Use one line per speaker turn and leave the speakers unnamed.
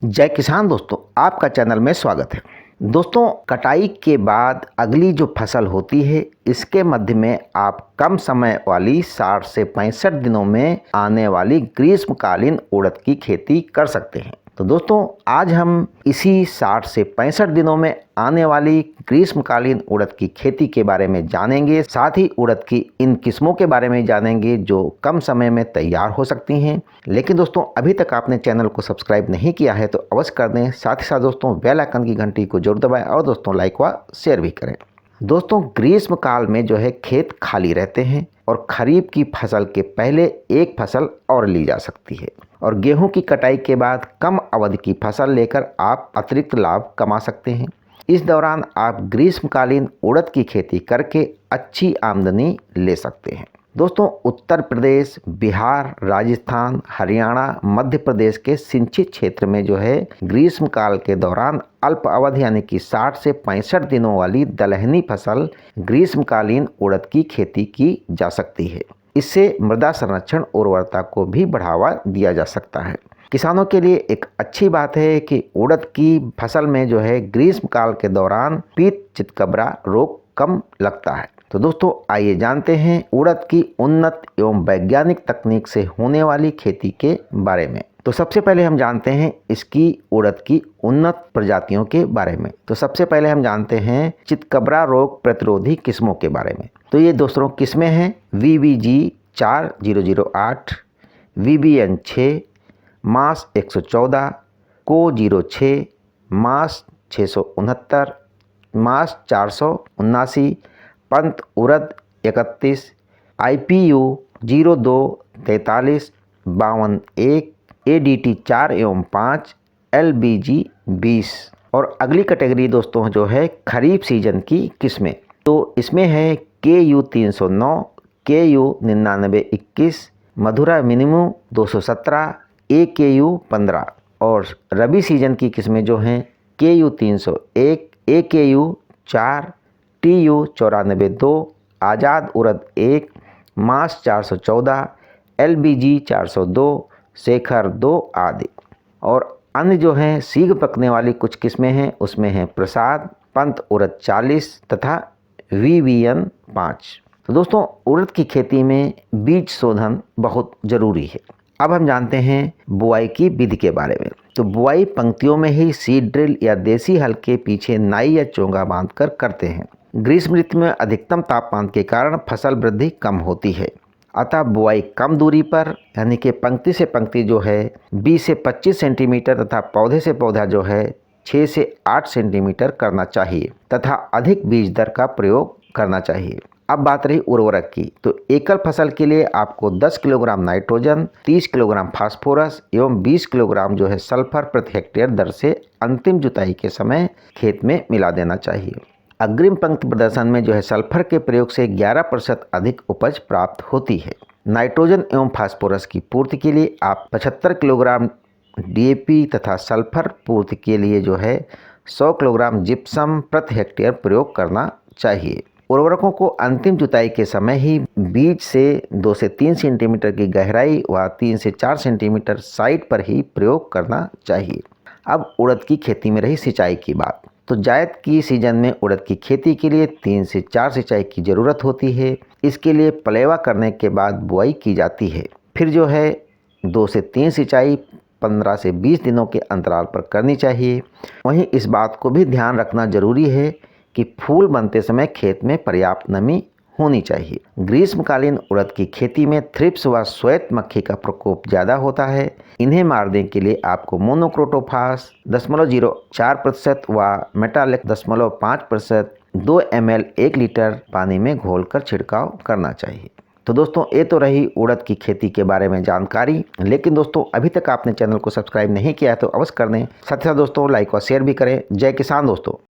जय किसान दोस्तों, आपका चैनल में स्वागत है। दोस्तों, कटाई के बाद अगली जो फसल होती है इसके मध्य में आप कम समय वाली 60 से 65 दिनों में आने वाली ग्रीष्मकालीन उड़द की खेती कर सकते हैं। तो दोस्तों, आज हम इसी 60 से 65 दिनों में आने वाली ग्रीष्मकालीन उड़द की खेती के बारे में जानेंगे। साथ ही उड़द की इन किस्मों के बारे में जानेंगे जो कम समय में तैयार हो सकती हैं। लेकिन दोस्तों, अभी तक आपने चैनल को सब्सक्राइब नहीं किया है तो अवश्य कर दें। साथ ही साथ दोस्तों, बेल आइकन की घंटी को जरूर दबाएं और दोस्तों लाइक व शेयर भी करें। दोस्तों, ग्रीष्म काल में जो है खेत खाली रहते हैं और खरीफ की फसल के पहले एक फसल और ली जा सकती है और गेहूं की कटाई के बाद कम अवधि की फसल लेकर आप अतिरिक्त लाभ कमा सकते हैं। इस दौरान आप ग्रीष्मकालीन उड़द की खेती करके अच्छी आमदनी ले सकते हैं। दोस्तों, उत्तर प्रदेश, बिहार, राजस्थान, हरियाणा, मध्य प्रदेश के सिंचित क्षेत्र में जो है ग्रीष्मकाल के दौरान अल्प अवधि यानी कि 60 से 65 दिनों वाली दलहनी फसल ग्रीष्मकालीन उड़द की खेती की जा सकती है। इससे मृदा संरक्षण उर्वरता को भी बढ़ावा दिया जा सकता है। किसानों के लिए एक अच्छी बात है कि उड़द की फसल में जो है ग्रीष्मकाल के दौरान पीत चितकबरा रोग कम लगता है। तो दोस्तों, आइए जानते हैं उड़द की उन्नत एवं वैज्ञानिक तकनीक से होने वाली खेती के बारे में। तो सबसे पहले हम जानते हैं इसकी उड़द की उन्नत प्रजातियों के बारे में। तो सबसे पहले हम जानते हैं चितकबरा रोग प्रतिरोधी किस्मों के बारे में। तो ये दोस्तों किस्में हैं VBG 4008, VBN 6, मास 114, को 06, मास 669, मास 479, पंत उड़द 31, IPU 0243 52 1, ADT 4 एवं 5, LBG 20। और अगली कैटेगरी दोस्तों जो है खरीफ सीजन की किस्में। तो इसमें है KU 309, KU 9921, मधुरा मिनिमू 217, AKU 15। और रबी सीजन की किस्में जो हैं KU 301, AKU 4, TU 94-2, आज़ाद उड़द 1, मास 414, LBG 402, शेखर 2 आदि। और अन्य जो हैं शीघ्र पकने वाली कुछ किस्में हैं उसमें हैं प्रसाद, पंत उड़द 40 तथा VBN 5। तो दोस्तों, उड़द की खेती में बीज शोधन बहुत ज़रूरी है। अब हम जानते हैं बुआई की विधि के बारे में। तो बुआई पंक्तियों में ही सीड ड्रिल या देसी हल के पीछे नाई या चोंगा बांधकर करते हैं। ग्रीष्म ऋतु में अधिकतम तापमान के कारण फसल वृद्धि कम होती है, अतः बुआई कम दूरी पर यानी कि पंक्ति से पंक्ति जो है 20 से 25 सेंटीमीटर तथा पौधे से पौधा जो है 6 से 8 सेंटीमीटर करना चाहिए तथा अधिक बीज दर का प्रयोग करना चाहिए। अब बात रही उर्वरक की। तो एकल फसल के लिए आपको 10 किलोग्राम नाइट्रोजन, 30 किलोग्राम फास्फोरस एवं 20 किलोग्राम जो है सल्फर प्रति हेक्टेयर दर से अंतिम जुताई के समय खेत में मिला देना चाहिए। अग्रिम पंक्ति प्रदर्शन में जो है सल्फर के प्रयोग से 11% अधिक उपज प्राप्त होती है। नाइट्रोजन एवं फास्फोरस की पूर्ति के लिए आप 75 किलोग्राम DAP तथा सल्फर पूर्ति के लिए जो है 100 किलोग्राम जिप्सम प्रति हेक्टेयर प्रयोग करना चाहिए। उर्वरकों को अंतिम जुताई के समय ही बीज से 2 से 3 सेंटीमीटर की गहराई व 3 से 4 सेंटीमीटर साइड पर ही प्रयोग करना चाहिए। अब उड़द की खेती में रही सिंचाई की बात। तो जायद की सीजन में उड़द की खेती के लिए 3 से 4 सिंचाई की ज़रूरत होती है। इसके लिए पलेवा करने के बाद बुआई की जाती है। फिर जो है 2 से 3 सिंचाई 15 से 20 दिनों के अंतराल पर करनी चाहिए। वहीं इस बात को भी ध्यान रखना जरूरी है कि फूल बनते समय खेत में पर्याप्त नमी होनी चाहिए। ग्रीष्मकालीन उड़द की खेती में थ्रिप्स व श्वेत मक्खी का प्रकोप ज़्यादा होता है। इन्हें मारने के लिए आपको मोनोक्रोटोफास 0.04% व मेटालिक 0.5% 2 ml 1 लीटर पानी में घोलकर छिड़काव करना चाहिए। तो दोस्तों, ये तो रही उड़द की खेती के बारे में जानकारी। लेकिन दोस्तों, अभी तक आपने चैनल को सब्सक्राइब नहीं किया है तो अवश्य कर दें। साथ ही साथ दोस्तों लाइक और शेयर भी करें। जय किसान दोस्तों।